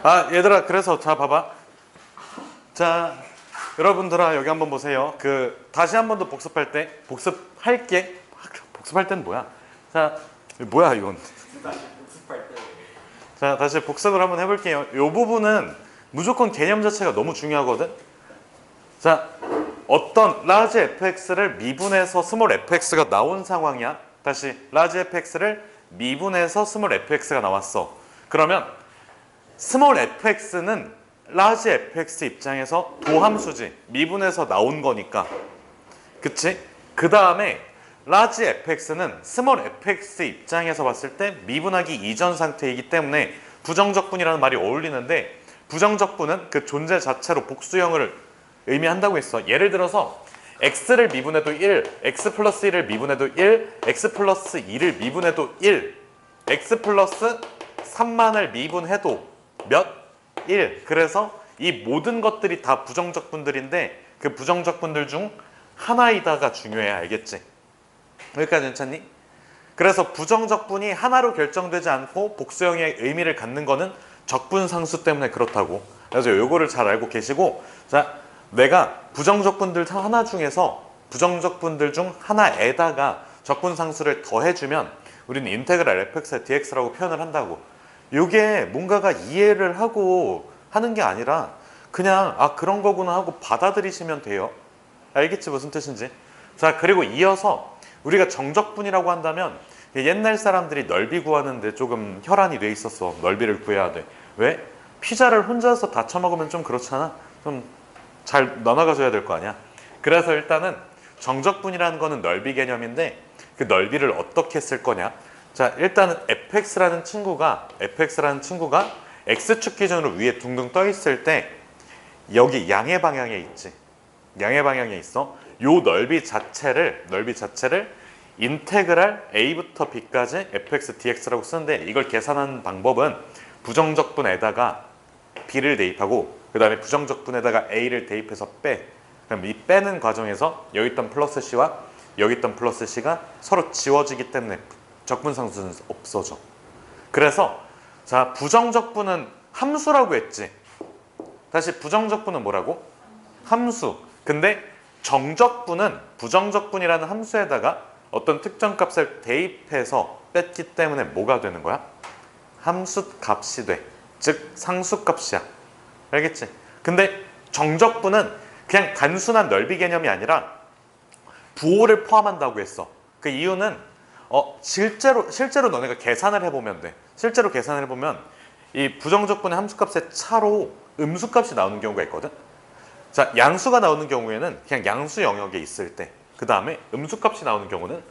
아 얘들아, 그래서 자 봐봐. 자 여러분들아, 여기 한번 보세요. 다시 한 번 더 복습할게. 복습할 때는 뭐야? 자 뭐야 이건. 자 다시 복습을 한번 해볼게요. 이 부분은 무조건 개념 자체가 너무 중요하거든. 자, 어떤 라지 fx를 미분해서 스몰 fx가 나온 상황이야. 다시 라지 fx를 미분해서 스몰 fx가 나왔어. 그러면 스몰 fx는 라지 fx 입장에서 도함수지, 미분해서 나온 거니까. 그치? 그 다음에 라지 fx는 스몰 fx 입장에서 봤을 때 미분하기 이전 상태이기 때문에 부정적분이라는 말이 어울리는데, 부정적분은 그 존재 자체로 복수형을 의미한다고 했어. 예를 들어서 x를 미분해도 1, x 플러스 1을 미분해도 1, x 플러스 2를 미분해도 1, x 플러스 3만을 미분해도 몇? 1. 그래서 이 모든 것들이 다 부정적분들인데 그 부정적분들 중 하나이다가 중요해. 알겠지? 여기까지 괜찮니? 그래서 부정적분이 하나로 결정되지 않고 복수형의 의미를 갖는 거는 적분상수 때문에 그렇다고. 그래서 요거를 잘 알고 계시고, 자, 내가 부정적분들 하나 중에서 부정적분들 중 하나에다가 적분상수를 더해주면 우리는 인테그랄 fx의 dx라고 표현을 한다고. 요게 뭔가가 이해를 하고 하는 게 아니라 그냥 아 그런 거구나 하고 받아들이시면 돼요. 알겠지 무슨 뜻인지? 자, 그리고 이어서 우리가 정적분이라고 한다면 옛날 사람들이 넓이 구하는데 조금 혈안이 돼 있었어. 넓이를 구해야 돼. 왜? 피자를 혼자서 다 처먹으면 좀 그렇잖아. 좀 잘 나눠가줘야 될 거 아니야. 그래서 일단은 정적분이라는 거는 넓이 개념인데 그 넓이를 어떻게 쓸 거냐. 자, 일단은 fx라는 친구가 x축 기준으로 위에 둥둥 떠 있을 때 여기 양의 방향에 있지. 양의 방향에 있어. 요 넓이 자체를 인테그랄 a부터 b까지 fx dx라고 쓰는데, 이걸 계산하는 방법은 부정적분에다가 b를 대입하고 그 다음에 부정적분에다가 a를 대입해서 빼. 그럼 이 빼는 과정에서 여기 있던 플러스 c와 여기 있던 플러스 c가 서로 지워지기 때문에 적분상수는 없어져. 그래서 자, 부정적분은 함수라고 했지. 다시 부정적분은 뭐라고? 함수. 근데 정적분은 부정적분이라는 함수에다가 어떤 특정 값을 대입해서 뺐기 때문에 뭐가 되는 거야? 함수값이 돼. 즉 상수값이야. 알겠지? 근데 정적분은 그냥 단순한 넓이 개념이 아니라 부호를 포함한다고 했어. 그 이유는 실제로 너네가 계산을 해보면 돼. 실제로 계산을 해보면 이 부정적분의 함수값의 차로 음수값이 나오는 경우가 있거든. 자, 양수가 나오는 경우에는 그냥 양수 영역에 있을 때, 그 다음에 음수값이 나오는 경우는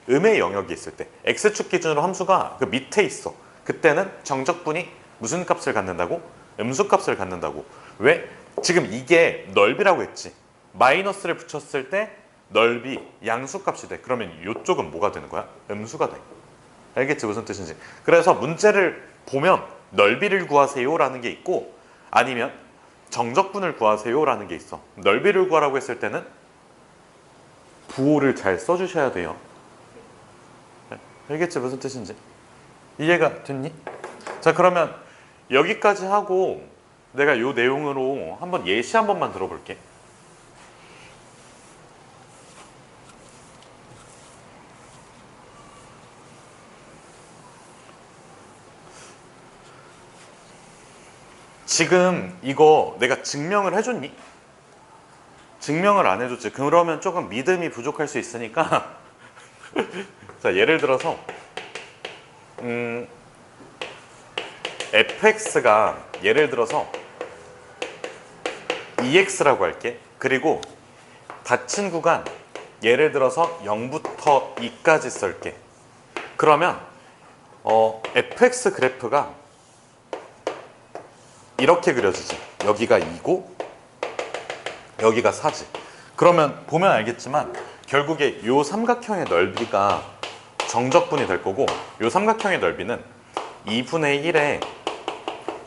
음의 영역이 있을 때, x축 기준으로 함수가 그 밑에 있어. 그때는 정적분이 무슨 값을 갖는다고? 음수값을 갖는다고. 왜? 지금 이게 넓이라고 했지. 마이너스를 붙였을 때 넓이 양수값이 돼. 그러면 이쪽은 뭐가 되는 거야? 음수가 돼. 알겠지 무슨 뜻인지? 그래서 문제를 보면 넓이를 구하세요 라는 게 있고, 아니면 정적분을 구하세요 라는 게 있어. 넓이를 구하라고 했을 때는 부호를 잘 써주셔야 돼요. 알겠지 무슨 뜻인지? 이해가 됐니? 자, 그러면 여기까지 하고 내가 이 내용으로 한번 예시 한 번만 들어볼게. 지금 이거 내가 증명을 해줬니? 증명을 안 해줬지. 그러면 조금 믿음이 부족할 수 있으니까 자, 예를 들어서 fx가 예를 들어서 2x라고 할게. 그리고 닫힌 구간 예를 들어서 0부터 2까지 쓸게. 그러면 fx 그래프가 이렇게 그려지지. 여기가 2고 여기가 4지. 그러면 보면 알겠지만 결국에 이 삼각형의 넓이가 정적분이 될 거고, 이 삼각형의 넓이는 2분의 1에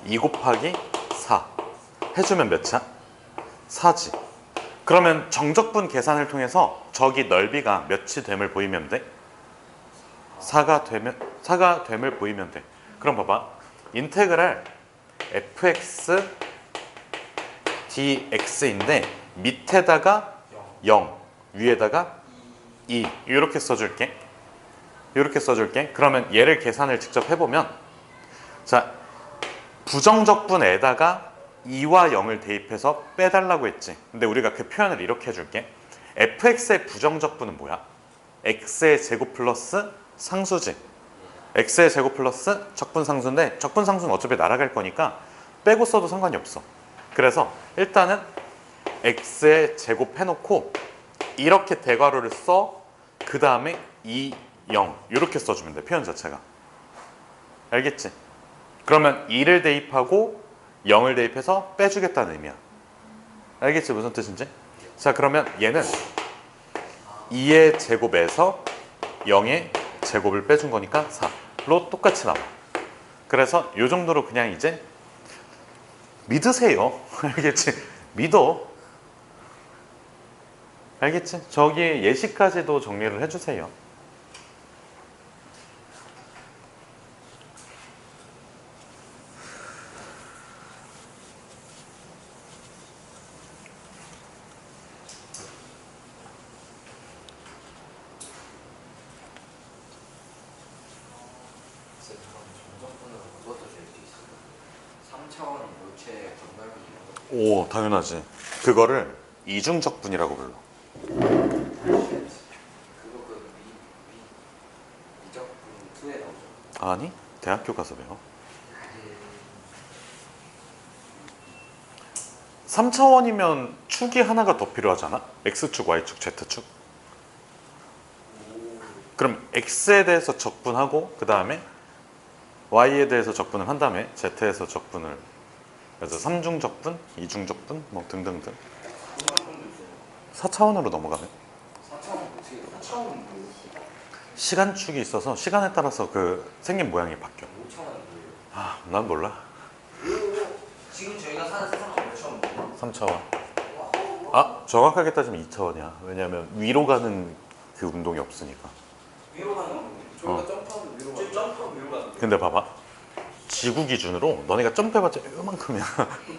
2 곱하기 4 해주면 몇이야? 4지. 그러면 정적분 계산을 통해서 저기 넓이가 몇이 됨을 보이면 돼? 4가 됨을 보이면 돼. 그럼 봐봐. 인테그랄 fx dx인데 밑에다가 0, 위에다가 2 이렇게 써줄게. 이렇게 써줄게. 그러면 얘를 계산을 직접 해보면 자, 부정적분에다가 2와 0을 대입해서 빼달라고 했지. 근데 우리가 그 표현을 이렇게 해줄게. fx의 부정적분은 뭐야? x의 제곱 플러스 상수지. x의 제곱 플러스 적분상수인데 적분상수는 어차피 날아갈 거니까 빼고 써도 상관이 없어. 그래서 일단은 x의 제곱 해놓고 이렇게 대괄호를 써. 그 다음에 2, 0 이렇게 써주면 돼. 표현 자체가. 알겠지? 그러면 2를 대입하고 0을 대입해서 빼주겠다는 의미야. 알겠지? 무슨 뜻인지? 자, 그러면 얘는 2의 제곱에서 0의 제곱을 빼준 거니까 4로 똑같이 나와. 그래서 이 정도로 그냥 이제 믿으세요. 알겠지? 믿어. 알겠지? 저기 예시까지도 정리를 해주세요. 오, 당연하지. 그거를 이중적분이라고 불러. 아니, 대학교 가서 배워. 3차원이면 축이 하나가 더 필요하잖아. X축, Y축, Z축. 그럼 X에 대해서 적분하고 그 다음에 Y에 대해서 적분을 한 다음에 Z에서 적분을, 그래서 3중적분, 2중적분 뭐 등등등. 4차원으로 넘어가면 4차원 시간축이 있어서 시간에 따라서 그 생긴 모양이 바뀌어. 5차원 뭐예요? 아, 난 몰라. 지금 저희가 사는 세상은 몇 차원 뭐예요? 3차원. 아, 정확하게 따지면 2차원이야. 왜냐면 위로 가는 그 운동이 없으니까. 위로 가는 거 저희가 점프하면 위로 가는 점프하면 위로 가는 근데 봐봐. 지구 기준으로 너네가 점프해봤자 요만큼이야.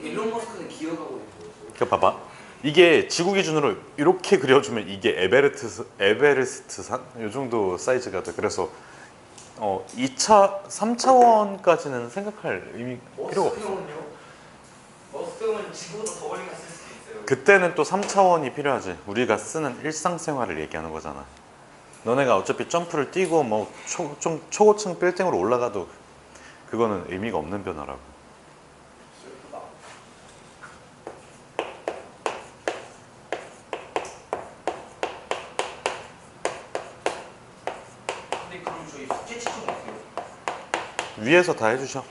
일론 머스크는 기어가고 있는 거예요. 그러니까 봐봐. 이게 지구 기준으로 이렇게 그려주면 이게 에베레스트산? 이 정도 사이즈가 돼. 그래서 3차원까지는 생각할 의미 필요가 없어. 머스크형은요? 머스크형은 지구보다 더 멀리 갔을 수도 있어요. 그때는 또 3차원이 필요하지. 우리가 쓰는 일상생활을 얘기하는 거잖아. 너네가 어차피 점프를 뛰고 뭐 좀 초고층 빌딩으로 올라가도 그거는 의미가 없는 변화라고. 근데 그럼 저희 숙제 치킨 어때요? 위에서 다 해주셔.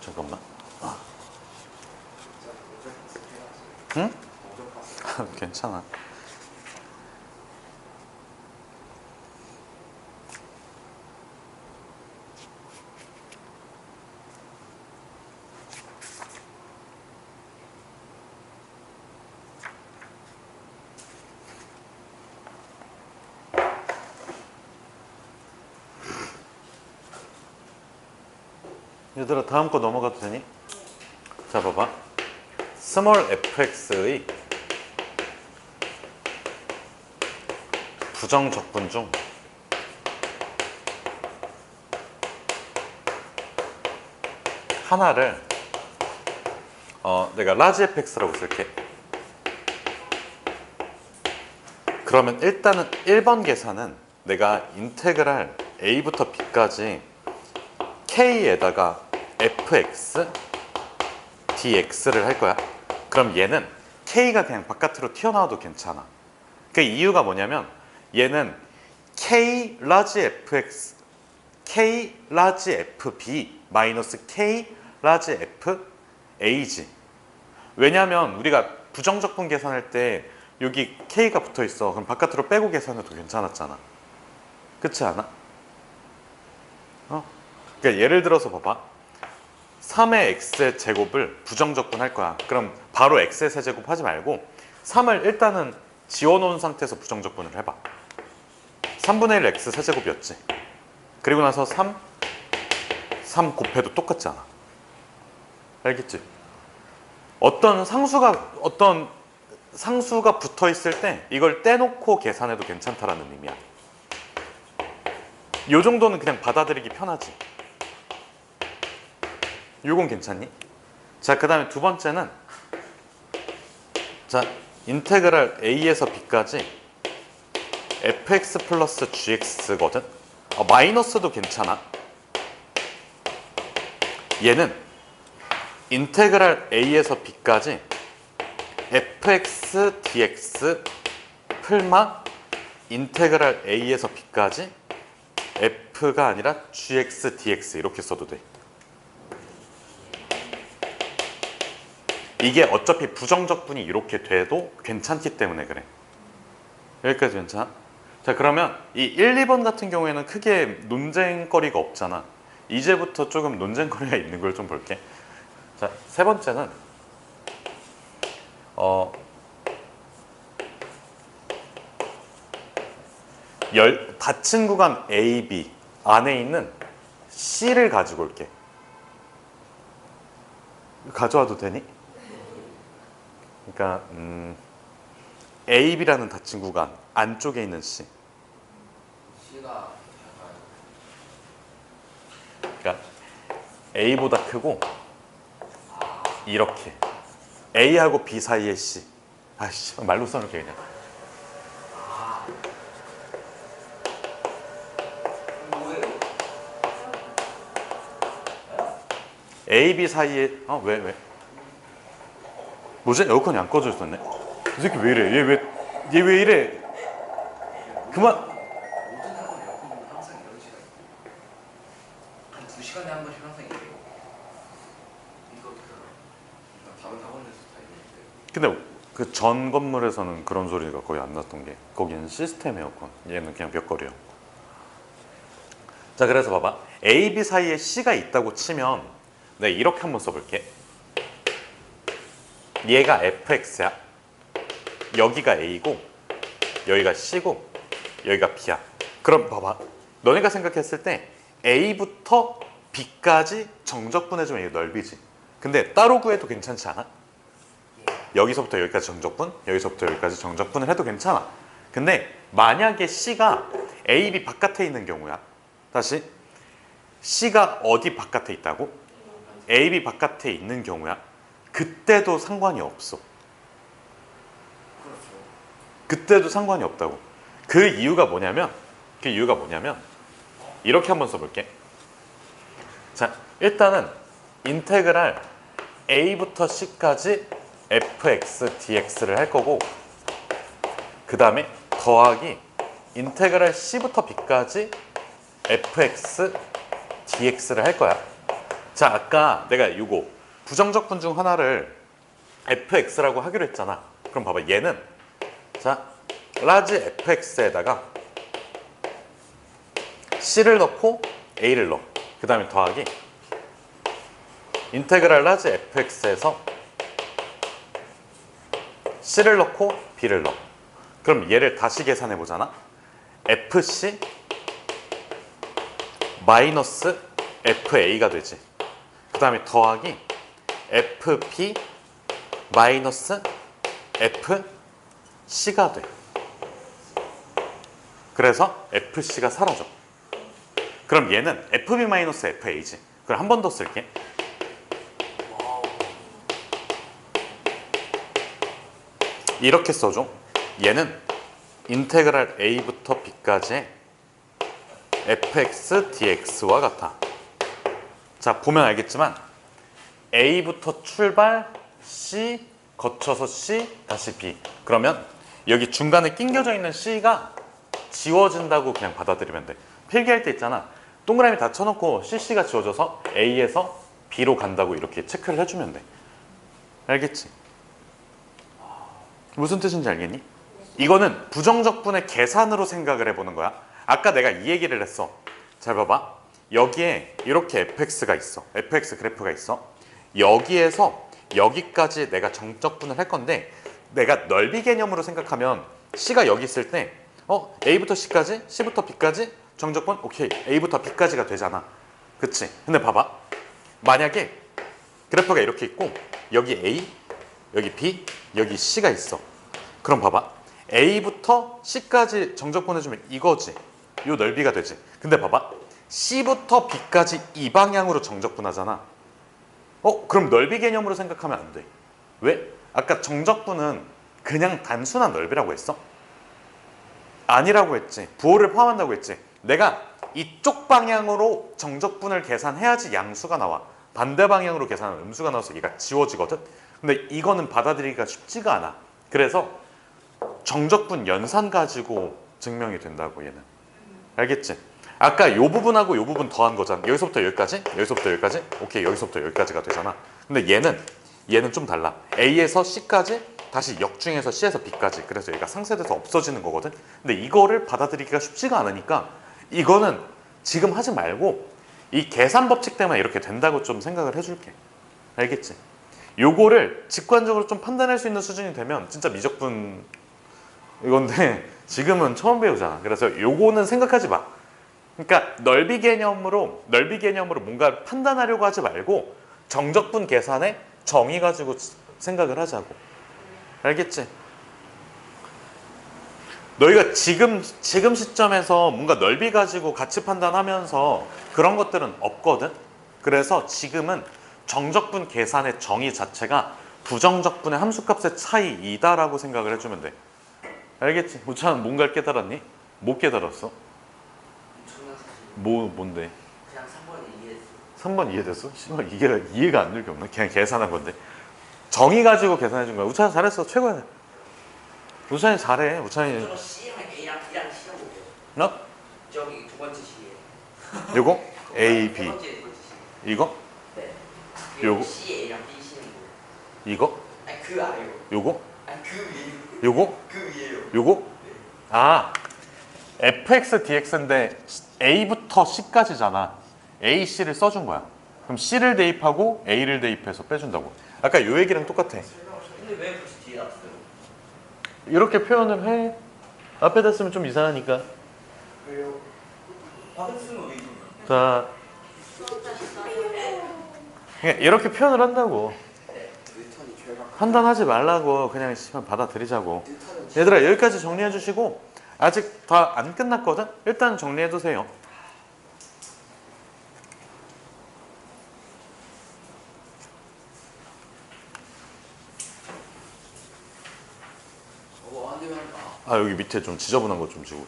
잠깐만. 응? 괜찮아. 얘들아, 다음 거 넘어가도 되니? 자, 봐봐. 스몰 fx의 부정적분 중 하나를 내가 라지 fx라고 쓸게. 그러면 일단은 1번 계산은 내가 인테그랄 a부터 b까지 k에다가 fx dx를 할 거야. 그럼 얘는 k가 그냥 바깥으로 튀어나와도 괜찮아. 그 이유가 뭐냐면 얘는 k 라지 fx, k 라지 fb 마이너스 k 라지 f a지. 왜냐면 우리가 부정적분 계산할 때 여기 k가 붙어 있어. 그럼 바깥으로 빼고 계산해도 괜찮았잖아. 그렇지 않아? 그러니까 예를 들어서 봐봐. 3의 x의 제곱을 부정적분 할 거야. 그럼 바로 x의 세제곱 하지 말고 3을 일단은 지워놓은 상태에서 부정적분을 해봐. 3분의 1 x 세제곱이었지. 그리고 나서 3 3 곱해도 똑같지 않아. 알겠지? 어떤 상수가 붙어 있을 때 이걸 떼놓고 계산해도 괜찮다라는 의미야. 요 정도는 그냥 받아들이기 편하지. 요건 괜찮니? 자, 그 다음에 두 번째는 자, 인테그랄 a에서 b까지 fx 플러스 gx거든. 마이너스도 괜찮아. 얘는 인테그랄 a에서 b까지 fx dx 풀마 인테그랄 a에서 b까지 f가 아니라 gx dx 이렇게 써도 돼. 이게 어차피 부정적분이 이렇게 돼도 괜찮기 때문에 그래. 여기까지 괜찮아? 자, 그러면 이 1, 2번 같은 경우에는 크게 논쟁거리가 없잖아. 이제부터 조금 논쟁거리가 있는 걸 좀 볼게. 자, 세 번째는 닫힌 구간 A, B 안에 있는 C를 가지고 올게. 가져와도 되니? 그러니까 A, B라는 닫힌 구간 안쪽에 있는 C. C가 그러니까 A보다 크고 이렇게 A하고 B 사이에 C. 아이씨, 말로 써놓을게 그냥. 뭐예요? A, B 사이에 왜? 뭐지? 에어컨이 안 꺼져 있었네. 이 새끼 왜 이래? 얘 왜 이래? 그만. 모든 학원 에어컨은 항상 이런 시간 한 2시간에 한 번씩 항상 이래요. 이거 다른 학원에서 다 이러는데. 근데 그 전 건물에서는 그런 소리가 거의 안 났던 게 거기는 시스템 에어컨. 얘는 그냥 벽걸이요. 자, 그래서 봐봐. A, B 사이에 C가 있다고 치면 내가 이렇게 한번 써볼게. 얘가 fx야. 여기가 a고 여기가 c고 여기가 b야. 그럼 봐봐. 너네가 생각했을 때 a부터 b까지 정적분해주면 이게 넓이지. 근데 따로 구해도 괜찮지 않아? 여기서부터 여기까지 정적분, 여기서부터 여기까지 정적분을 해도 괜찮아. 근데 만약에 c가 a, b 바깥에 있는 경우야. 다시 c가 어디 바깥에 있다고? a, b 바깥에 있는 경우야. 그때도 상관이 없어. 그렇죠. 그때도 상관이 없다고. 그 이유가 뭐냐면 이렇게 한번 써볼게. 자, 일단은 인테그랄 a부터 c까지 fx dx를 할 거고, 그 다음에 더하기 인테그랄 c부터 b까지 fx dx를 할 거야. 자, 아까 내가 이거 부정적분 중 하나를 fx라고 하기로 했잖아. 그럼 봐봐. 얘는 자, 라지 fx에다가 c를 넣고 a를 넣어. 그 다음에 더하기 인테그랄 라지 fx에서 c를 넣고 b를 넣어. 그럼 얘를 다시 계산해 보잖아. fc 마이너스 fa가 되지. 그 다음에 더하기 fp 마이너스 fc가 돼. 그래서 fc가 사라져. 그럼 얘는 fb 마이너스 fa지. 그럼 한 번 더 쓸게. 이렇게 써줘. 얘는 인테그랄 a부터 b까지 fx dx와 같아. 자, 보면 알겠지만 a부터 출발 c 거쳐서 c 다시 b. 그러면 여기 중간에 낑겨져 있는 c가 지워진다고 그냥 받아들이면 돼. 필기할 때 있잖아. 동그라미 다 쳐놓고 cc가 지워져서 a에서 b로 간다고 이렇게 체크를 해주면 돼. 알겠지? 무슨 뜻인지 알겠니? 이거는 부정적분의 계산으로 생각을 해보는 거야. 아까 내가 이 얘기를 했어. 잘 봐봐. 여기에 이렇게 fx가 있어. fx 그래프가 있어. 여기에서 여기까지 내가 정적분을 할 건데, 내가 넓이 개념으로 생각하면 c가 여기 있을 때 a부터 c까지, c부터 b까지 정적분 오케이, a부터 b까지가 되잖아. 그치? 근데 봐봐. 만약에 그래프가 이렇게 있고 여기 A, 여기 B, 여기 C가 있어. 그럼 봐봐. A부터 C까지 정적 보내주면 이거지. 요 넓이가 되지. 근데 봐봐. C부터 B까지 이 방향으로 정적분하잖아. 그럼 넓이 개념으로 생각하면 안 돼. 왜? 아까 정적분은 그냥 단순한 넓이라고 했어? 아니라고 했지. 부호를 포함한다고 했지. 내가 이쪽 방향으로 정적분을 계산해야지 양수가 나와. 반대 방향으로 계산하면 음수가 나와서 얘가 지워지거든. 근데 이거는 받아들이기가 쉽지가 않아. 그래서 정적분 연산 가지고 증명이 된다고 얘는. 알겠지? 아까 요 부분하고 요 부분 더한 거잖아. 여기서부터 여기까지, 여기서부터 여기까지. 오케이, 여기서부터 여기까지가 되잖아. 근데 얘는 좀 달라. A에서 C까지, 다시 역중에서 C에서 B까지. 그래서 얘가 상쇄돼서 없어지는 거거든. 근데 이거를 받아들이기가 쉽지가 않으니까 이거는 지금 하지 말고 이 계산 법칙 때문에 이렇게 된다고 좀 생각을 해줄게. 알겠지? 요거를 직관적으로 좀 판단할 수 있는 수준이 되면 진짜 미적분 이건데 지금은 처음 배우잖아. 그래서 요거는 생각하지 마. 그러니까 넓이 개념으로 뭔가 판단하려고 하지 말고 정적분 계산에 정의 가지고 생각을 하자고. 알겠지? 너희가 지금 시점에서 뭔가 넓이 가지고 가치 판단하면서 그런 것들은 없거든. 그래서 지금은 정적분 계산의 정의 자체가 부정적분의 함수값의 차이이다라고 생각을 해주면 돼. 알겠지? 우찬 뭔가를 깨달았니? 못 깨달았어? 엄청난 사실. 뭔데? 그냥 3번에 이해했어. 3번 이해됐어? 씨발 이해가 안 될 게 없나? 그냥 계산한 건데. 정의 가지고 계산해 준 거야. 우찬 잘했어. 최고야. 우찬이 잘해. 우찬이 저거 C랑 A랑 B랑 C랑 뭐예요? 너? 저기 두 번째 C에. 요거 A, B 세 번째 C. 이거? 네. 요거? C, A랑 B, C는 뭐예요? 이거? 아니 그 아래요. 요거? 아니 그 위에요. 요거? 그 위에요. 요거? 아 fx dx인데 a부터 c까지잖아. a, c를 써준 거야. 그럼 c를 대입하고 a를 대입해서 빼준다고. 아까 요 얘기랑 똑같아. 근데 왜 굳이 뒤에 놨어요? 이렇게 표현을 해. 앞에다 쓰면 좀 이상하니까. 왜요? 받을 수는 왜 있는 자 그냥 이렇게 표현을 한다고. 뉴턴이 죄가 판단하지 말라고. 그냥 시간 받아들이자고. 뉴턴은 얘들아 여기까지 정리해 주시고 아직 다 안 끝났거든? 일단 정리해 두세요. 저거 안 되면 아 여기 밑에 좀 지저분한 거 좀 지우고.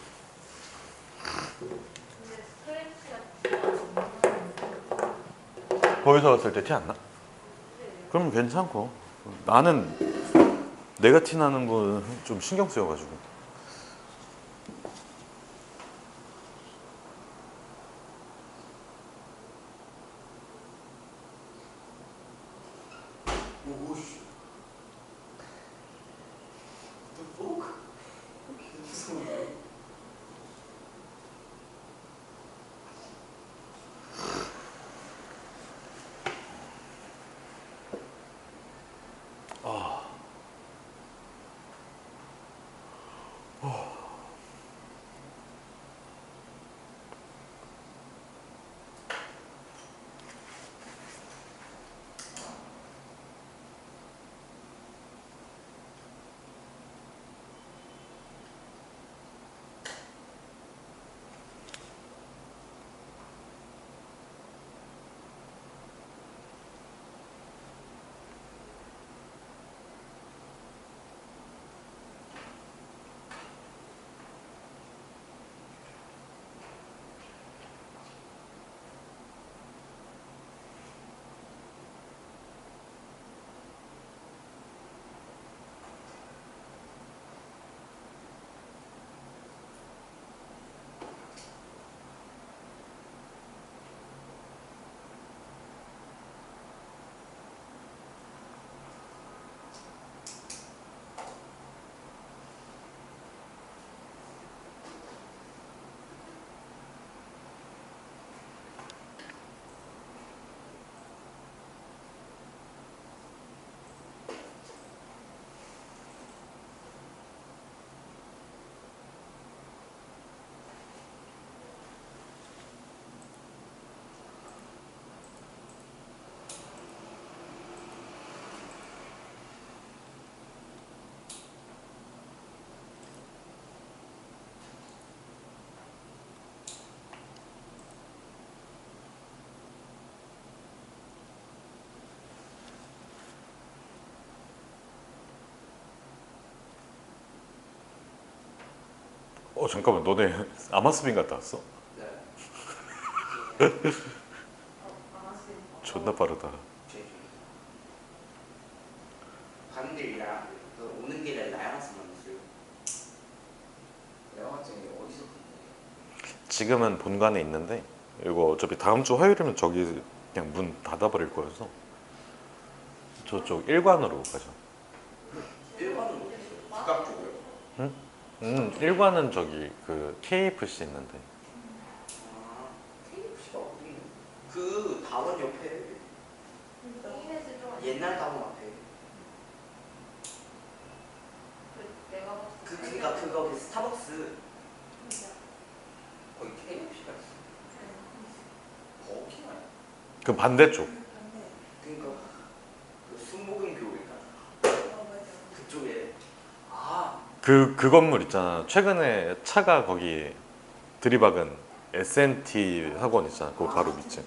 거기서 왔을 때 티 안 나? 그러면 괜찮고. 나는 내가 티 나는 거 좀 신경 쓰여가지고. 오씨. 또 무서워. 잠깐만, 너네 아마스빈 갔다 왔어? 네. 존나 빠르다. 가는 길이랑 그 오는 길에 나야가스 만났어요. 나야가스는 어디서 갔나요? 지금은 본관에 있는데 이거 어차피 다음 주 화요일이면 저기 그냥 문 닫아버릴 거여서 저쪽 1관으로 가죠. 1관은 어디서? 북각 쪽이요? 1관은 저기 그 KFC 있는데. 아, KFC가 어디 있는? 그 다원 옆에 옛날 다원 앞에. 그니까 그거 그 스타벅스 거기 KFC가 있어. 거기나. 그 반대쪽. 그니까 그 순복음교회가 그쪽에. 아, 그 건물 있잖아. 최근에 차가 거기 들이박은 S&T 학원 있잖아. 그거 바로 밑에.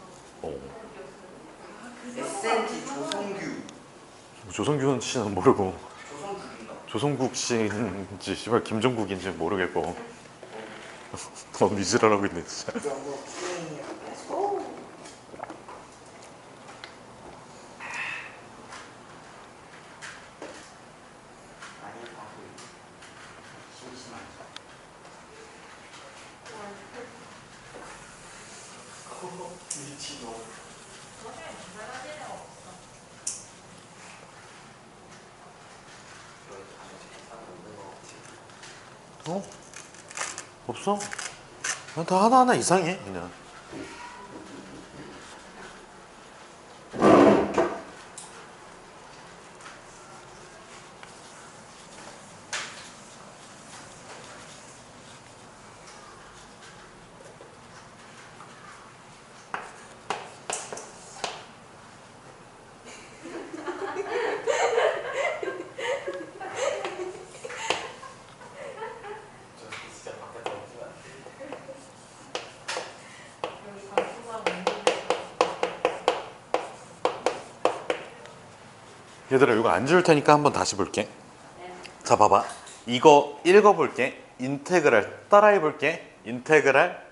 SNT 조성규. 조성균 씨는 모르고 조성규인가? 조성국 씨인지 씨발 김종국인지 모르겠고 너무 미지랄하고 있네 진짜. 많이 하고 심심하죠. 미치노. 어? 없어? 다 하나하나 이상해 그냥. 진짜 바깥에 없지만. 얘들아 이거 안 지울 테니까 한번 다시 볼게. 자 봐봐. 이거 읽어볼게. 인테그랄 따라해볼게. 인테그랄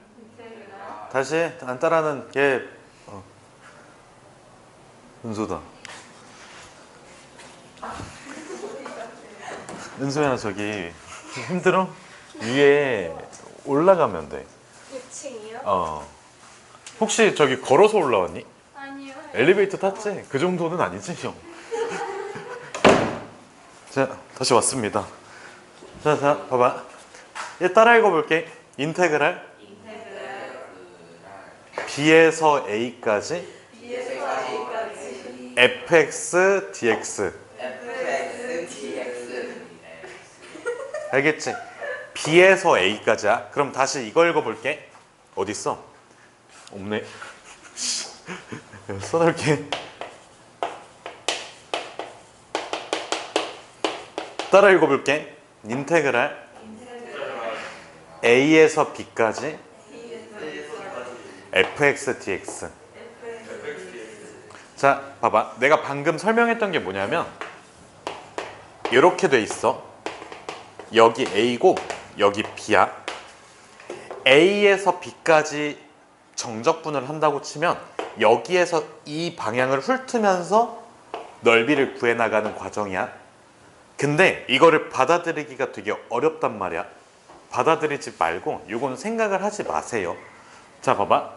다시 안 따라하는 게 은수다. 은수야 저기 힘들어? 위에 올라가면 돼. 6층이요? 혹시 저기 걸어서 올라왔니? 아니요. 엘리베이터 탔지? 그 정도는 아니지 형. 자 다시 왔습니다. 자 봐봐. 얘 따라 읽어볼게. 인테그랄 B에서 A까지 fx dx. 알겠지? B에서 A까지야. 그럼 다시 이거 읽어볼게. 어딨어? 없네. 써놓을게. 따라 읽어볼게. 인테그랄 A에서 B까지 fx dx. 자 봐봐. 내가 방금 설명했던 게 뭐냐면 이렇게 돼 있어. 여기 A고 여기 B야. A에서 B까지 정적분을 한다고 치면 여기에서 이 방향을 훑으면서 넓이를 구해나가는 과정이야. 근데 이거를 받아들이기가 되게 어렵단 말이야. 받아들이지 말고 이건 생각을 하지 마세요. 자 봐봐.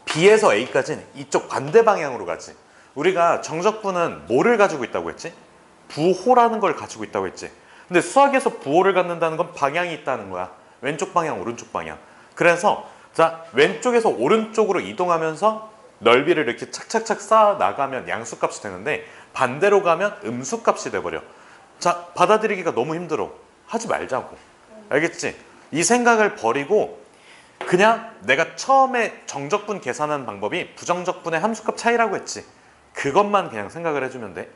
B에서 A까지는 이쪽 반대 방향으로 가지. 우리가 정적분은 뭐를 가지고 있다고 했지? 부호라는 걸 가지고 있다고 했지. 근데 수학에서 부호를 갖는다는 건 방향이 있다는 거야. 왼쪽 방향, 오른쪽 방향. 그래서 자 왼쪽에서 오른쪽으로 이동하면서 넓이를 이렇게 착착착 쌓아 나가면 양수값이 되는데 반대로 가면 음수값이 돼버려. 자 받아들이기가 너무 힘들어. 하지 말자고. 알겠지? 이 생각을 버리고 그냥 내가 처음에 정적분 계산하는 방법이 부정적분의 함수값 차이라고 했지. 그것만 그냥 생각을 해주면 돼.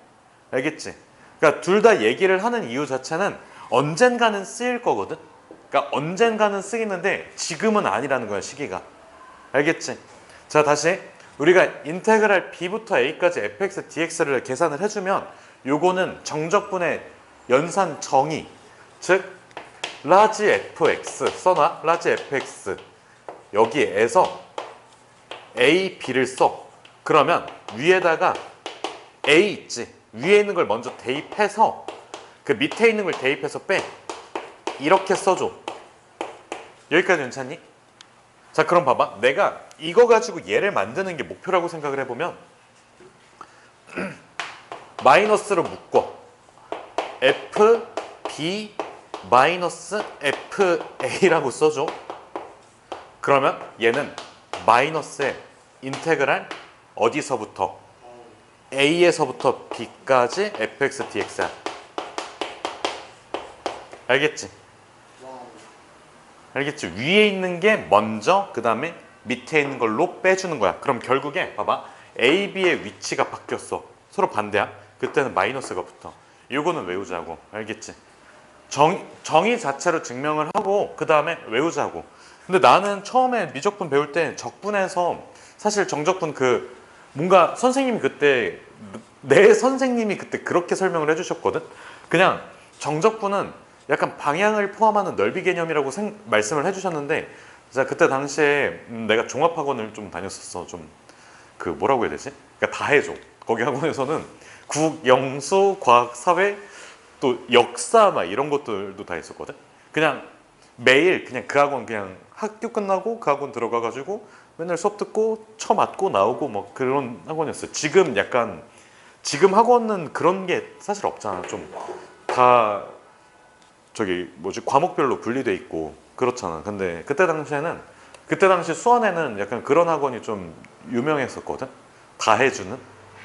알겠지? 그러니까 둘 다 얘기를 하는 이유 자체는 언젠가는 쓰일 거거든. 그러니까 언젠가는 쓰이는데 지금은 아니라는 거야, 시기가. 알겠지? 자, 다시 우리가 인테그랄 b부터 a까지 fx dx를 계산을 해주면 요거는 정적분의 연산 정의, 즉 라지 fx 써놔. 라지 fx 여기에서 a, b를 써. 그러면 위에다가 a 있지. 위에 있는 걸 먼저 대입해서 그 밑에 있는 걸 대입해서 빼. 이렇게 써줘. 여기까지 괜찮니? 자, 그럼 봐봐. 내가 이거 가지고 얘를 만드는 게 목표라고 생각을 해보면 마이너스로 묶어. f, b, 마이너스 f, a라고 써줘. 그러면 얘는 마이너스의 인테그랄 어디서부터? a에서부터 b까지 fx dx야. 알겠지? 알겠지? 위에 있는 게 먼저 그 다음에 밑에 있는 걸로 빼주는 거야. 그럼 결국에 봐봐. a, b의 위치가 바뀌었어. 서로 반대야. 그때는 마이너스가 붙어. 이거는 외우자고. 알겠지? 정의 자체로 증명을 하고 그 다음에 외우자고. 근데 나는 처음에 미적분 배울 때 적분에서 사실 정적분 그 뭔가 선생님이 그때 내 선생님이 그때 그렇게 설명을 해주셨거든. 그냥 정적분은 약간 방향을 포함하는 넓이 개념이라고 말씀을 해주셨는데 자 그때 당시에 내가 종합학원을 좀 다녔었어. 좀 그 뭐라고 해야 되지? 그러니까 다 해줘. 거기 학원에서는 국, 영수, 과학, 사회 또 역사 막 이런 것들도 다 있었거든. 그냥 매일 그냥 그 학원 그냥 학교 끝나고 그 학원 들어가가지고 맨날 수업 듣고 쳐 맞고 나오고 뭐 그런 학원이었어요. 지금 약간 지금 학원은 그런 게 사실 없잖아. 좀 다 저기 뭐지 과목별로 분리돼 있고 그렇잖아. 근데 그때 당시 수원에는 약간 그런 학원이 좀 유명했었거든. 다 해주는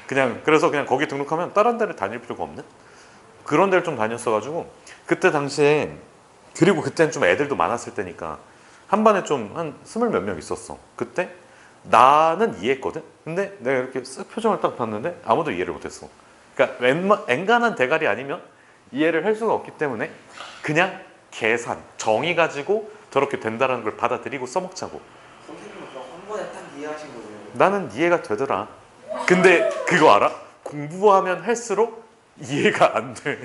그냥 그래서 그냥 거기 등록하면 다른 데를 다닐 필요가 없는 그런 데를 좀 다녔어가지고 그때 당시에 그리고 그때는 좀 애들도 많았을 때니까 한 반에 좀 한 20 몇 명 있었어. 그때 나는 이해했거든. 근데 내가 이렇게 쓱 표정을 딱 봤는데 아무도 이해를 못했어. 그러니까 엔간한 대가리 아니면 이해를 할 수가 없기 때문에 그냥 계산, 정의 가지고 저렇게 된다는 걸 받아들이고 써먹자고. 선생님은 그럼 한 번에 딱 이해하신 거예요? 나는 이해가 되더라. 근데 그거 알아? 공부하면 할수록 이해가 안 돼.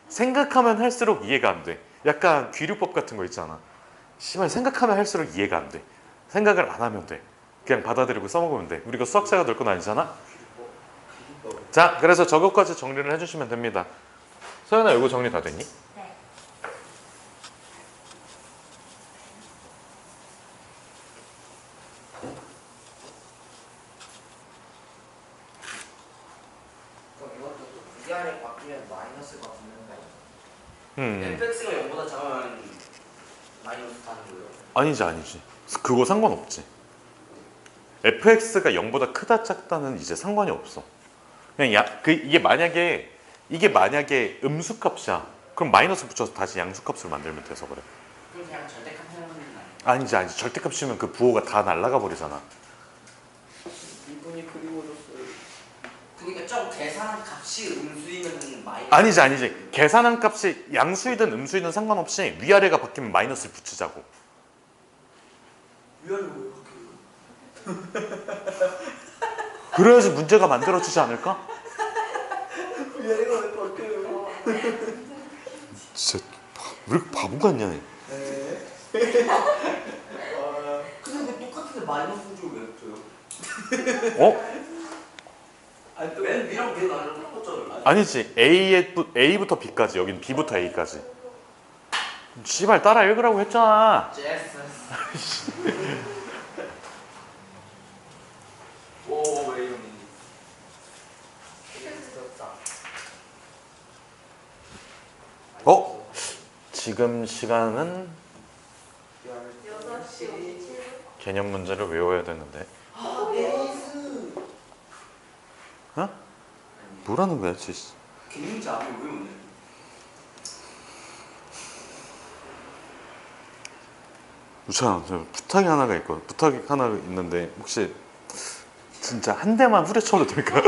생각하면 할수록 이해가 안 돼. 약간 귀류법 같은 거 있잖아. 씨발 생각하면 할수록 이해가 안 돼. 생각을 안 하면 돼. 그냥 받아들이고 써먹으면 돼. 우리가 수학자가 될 건 아니잖아. 자, 그래서 저것까지 정리를 해주시면 됩니다. 소연아, 이거 정리 다 됐니? 네. 그럼 이것도 또 VR에 바뀌면 마이너스가 붙는 거예요? fx가 0보다 작으면 마이너스 하는 거예요? 아니지. 그거 상관없지. fx가 0보다 크다 작다는 이제 상관이 없어. 그냥 이게 만약에 음수값이야. 그럼 마이너스 붙여서 다시 양수값으로 만들면 돼서 그래. 그럼 그냥 절대값 사용하는 거 아니지. 절대값이면 그 부호가 다 날아가 버리잖아. 이분이 그리워졌어요. 그러니까 좀 계산한 값이 음수이면 마이너스. 아니지. 계산한 값이 양수이든 음수이든 상관없이 위아래가 바뀌면 마이너스를 붙이자고. 위아래 왜 바뀌어요? 그래야지 문제가 만들어지지 않을까? 위아래가 왜 바뀌어요? 진짜 왜 이렇게 바보 같냐? 네. 근데 똑같은데 마이너스 왜 붙여요? 어? 아니 맨 위랑 위에 나는 똑같잖아요. 아니지. A부터 B까지. 여긴 B부터 A까지. 씨발 따라 읽으라고 했잖아. 제스. 오왜 이러니? 어? 지금 시간은 6시 57분. 개념 문제를 외워야 되는데. 아 베이스. 어? 뭐라는 거야, 지? 개념지 앞에 왜 오네? 우찬, 저 부탁이 하나가 있거든. 부탁이 하나 있는데 혹시 진짜 한 대만 후려쳐도 될까?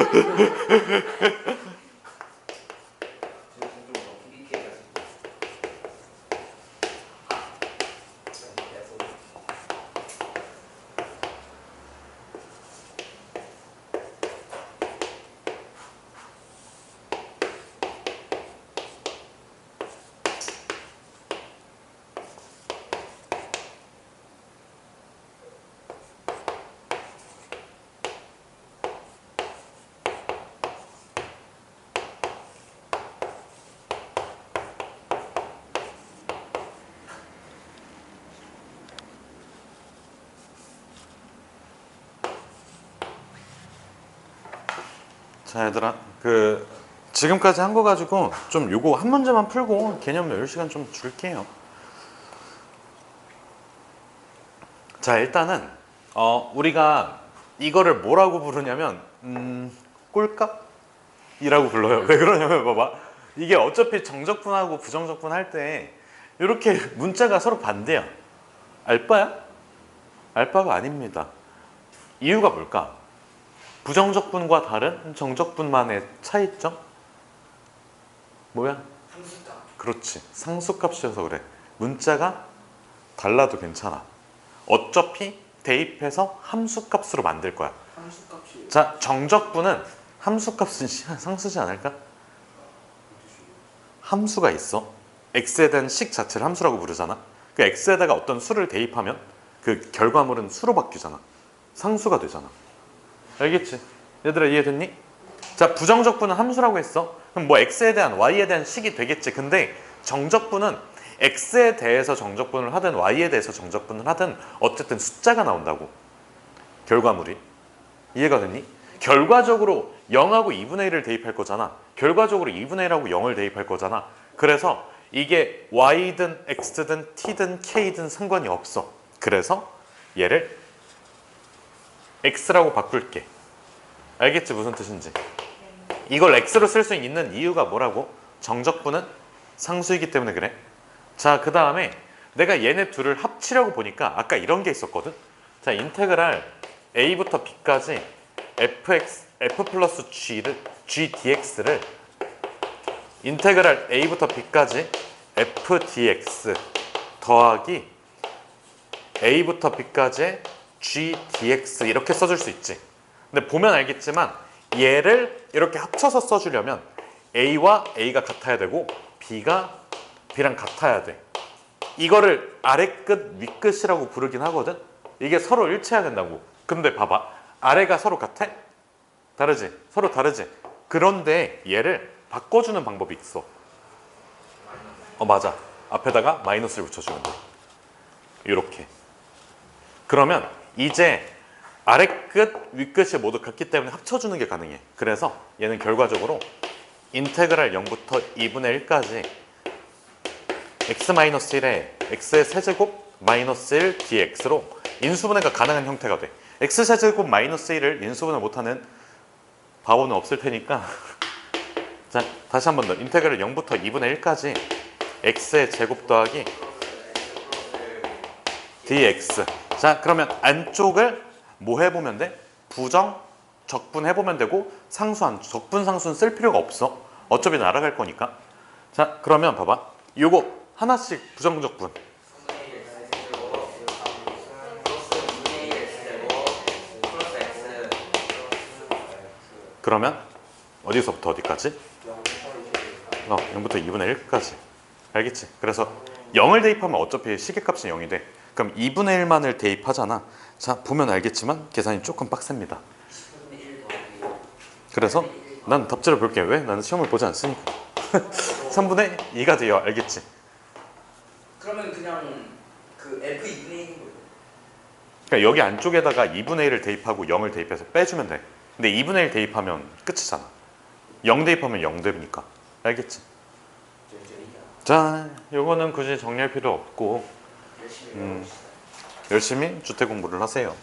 자 얘들아 그 지금까지 한 거 가지고 좀 요거 한 문제만 풀고 개념 외울 시간 좀 줄게요. 자 일단은 우리가 이거를 뭐라고 부르냐면 꼴값이라고 불러요. 왜 그러냐면 봐봐 이게 어차피 정적분하고 부정적분 할 때 이렇게 문자가 서로 반대야. 알바야? 알바가 아닙니다. 이유가 뭘까? 부정적분과 다른 정적분만의 차이점? 뭐야? 상수값. 그렇지. 상수값이어서 그래. 문자가 달라도 괜찮아. 어차피 대입해서 함수값으로 만들 거야. 상수값이 자, 정적분은 함수값은 상수지 않을까? 함수가 있어. x에 대한 식 자체를 함수라고 부르잖아. 그 x에다가 어떤 수를 대입하면 그 결과물은 수로 바뀌잖아. 상수가 되잖아. 알겠지? 얘들아 이해됐니? 자, 부정적분은 함수라고 했어. 그럼 뭐 x에 대한 y에 대한 식이 되겠지. 근데 정적분은 x에 대해서 정적분을 하든 y에 대해서 정적분을 하든 어쨌든 숫자가 나온다고. 결과물이. 이해가 됐니? 결과적으로 0하고 2분의 1을 대입할 거잖아. 결과적으로 2분의 1하고 0을 대입할 거잖아. 그래서 이게 y든 x든 t든 k든 상관이 없어. 그래서 얘를 x라고 바꿀게. 알겠지? 무슨 뜻인지. 이걸 x로 쓸 수 있는 이유가 뭐라고? 정적분은 상수이기 때문에 그래. 자, 그 다음에 내가 얘네 둘을 합치려고 보니까 아까 이런 게 있었거든. 자, 인테그랄 a부터 b까지 f 플러스 g dx를 인테그랄 a부터 b까지 f dx 더하기 a부터 b까지 g dx 이렇게 써줄 수 있지. 근데 보면 알겠지만 얘를 이렇게 합쳐서 써주려면 a와 a가 같아야 되고 b가 b랑 같아야 돼. 이거를 아래 끝, 위 끝이라고 부르긴 하거든. 이게 서로 일치해야 된다고. 근데 봐봐. 아래가 서로 같아? 다르지? 서로 다르지? 그런데 얘를 바꿔주는 방법이 있어. 맞아. 앞에다가 마이너스를 붙여주면 돼. 이렇게. 그러면 이제 아래 끝, 위 끝이 모두 같기 때문에 합쳐주는 게 가능해. 그래서 얘는 결과적으로 인테그랄 0부터 2분의 1까지 x-1에 x의 세제곱 마이너스 1 dx로 인수분해가 가능한 형태가 돼. x세제곱 마이너스 1을 인수분해 못하는 바보는 없을 테니까 자, 다시 한 번 더. 인테그랄 0부터 2분의 1까지 x의 제곱 더하기 dx. 자, 그러면 안쪽을 뭐 해보면 돼? 부정, 적분 해보면 되고 상수한, 적분, 상수는 쓸 필요가 없어. 어차피 날아갈 거니까. 자, 그러면 봐봐. 요거 하나씩 부정적분. 그러면 어디서부터 어디까지? 0부터 2분의 1까지. 알겠지? 그래서 0을 대입하면 어차피 시계값은 0이 돼. 그럼 2분의 1만을 대입하잖아. 자, 보면 알겠지만 계산이 조금 빡셉니다. 그래서 난 답지를 볼게. 왜? 나는 시험을 보지 않으니까. 3분의 2가 돼요. 알겠지? 그러면 그냥 그 f 2분의 1인 거예요. 그러니까 여기 안쪽에다가 2분의 1을 대입하고 0을 대입해서 빼주면 돼. 근데 2분의 1 대입하면 끝이잖아. 0 대입하면 0 되니까. 알겠지? 자, 요거는 굳이 정리할 필요 없고 열심히 주택 공부를 하세요.